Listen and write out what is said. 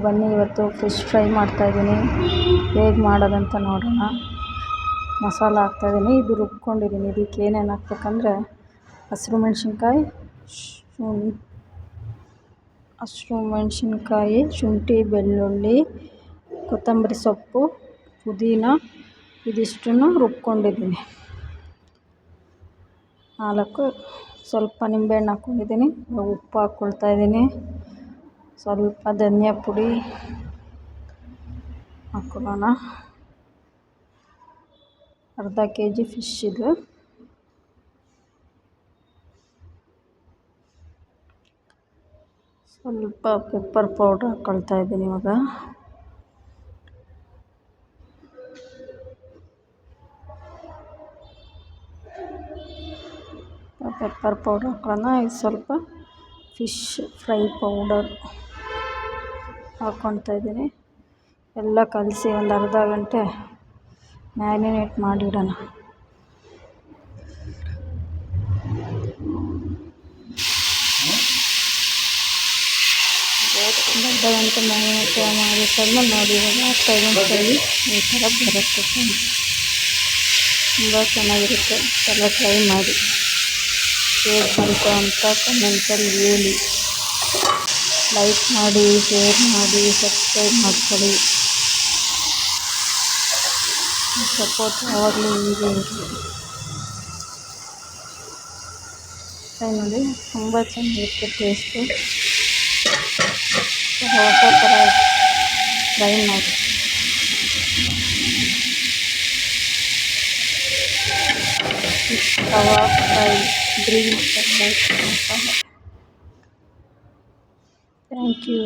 ಬನ್ನಿ ಇವತ್ತು fish fry ಮಾಡ್ತಾಯಿದ್ದೀನಿ. ಹೇಗೆ ಮಾಡೋದಂತ ನೋಡೋಣ. ಮಸಾಲ ಹಾಕ್ತಾಯಿದ್ದೀನಿ. ಇದು ರುಬ್ಕೊಂಡಿದ್ದೀನಿ. ಇದಕ್ಕೆ ಏನೇನು ಹಾಕ್ಬೇಕಂದ್ರೆ ಹಸಿರು ಮೆಣಸಿನ್ಕಾಯಿ, ಶುಂಠಿ, ಬೆಳ್ಳುಳ್ಳಿ, ಕೊತ್ತಂಬರಿ ಸೊಪ್ಪು, ಪುದೀನ ಇದಿಷ್ಟನ್ನು ರುಬ್ಕೊಂಡಿದ್ದೀನಿ. 4 ಸ್ವಲ್ಪ ನಿಂಬೆಹಣ್ಣು ಹಾಕ್ಕೊಂಡಿದ್ದೀನಿ. ಉಪ್ಪು ಹಾಕ್ಕೊಳ್ತಾಯಿದ್ದೀನಿ. ಸ್ವಲ್ಪ ಧನಿಯಾ ಪುಡಿ ಹಾಕ್ಕೊಳ್ಳೋಣ. ಅರ್ಧ kg ಫಿಶ್ ಇದು. ಸ್ವಲ್ಪ ಪೆಪ್ಪರ್ ಪೌಡ್ರ್ ಹಾಕ್ಕೊಳ್ತಾ ಇದ್ದೀನಿ ಇವಾಗ. ಪೆಪ್ಪರ್ ಪೌಡ್ರ್ ಹಾಕ್ಕೊಳ್ಳೋಣ. ಇದು ಸ್ವಲ್ಪ ಫಿಶ್ ಫ್ರೈ ಪೌಡರ್ ಹಾಕ್ಕೊಳ್ತಾ ಇದ್ದೀನಿ. ಎಲ್ಲ ಕಲಸಿ ಒಂದು ಅರ್ಧ ಗಂಟೆ ಮ್ಯಾರಿನೇಟ್ ಮಾಡಿಡೋಣ. ಒಂದು ಅರ್ಧ ಗಂಟೆ ಮ್ಯಾರಿನೇಟ್ ಮಾಡಿಟ್ಟಾದ್ಮೇಲೆ ನೋಡಿ ಇವಾಗ ಹಾಕ್ತಾಯಿದ್ದೀನಿ. ಈ ಥರ ಬರುತ್ತೆ. ತುಂಬ ಚೆನ್ನಾಗಿರುತ್ತೆ. ಎಲ್ಲ ಟ್ರೈ ಮಾಡಿ. ಹೇಗೆ ಬಂತು ಅಂತ ಕಮೆಂಟಲ್ಲಿ ಹೇಳಿ. ಲೈಕ್ ಮಾಡಿ, ಶೇರ್ ಮಾಡಿ, ಸಬ್ಸ್ಕ್ರೈಬ್ ಮಾಡ್ಕೊಳ್ಳಿ. ಸಪೋರ್ಟ್ ಯಾವಾಗಲೂ ಹೀಗೆ ಇರಲಿ. ಟ್ರೈ ಮಾಡಿ. ತುಂಬ ಚೆನ್ನಾಗಿರುತ್ತೆ ಟೇಸ್ಟು. ಹೊಸ ಥರ ಟ್ರೈ ಮಾಡಿ. Tawa fry, green masala. Thank you.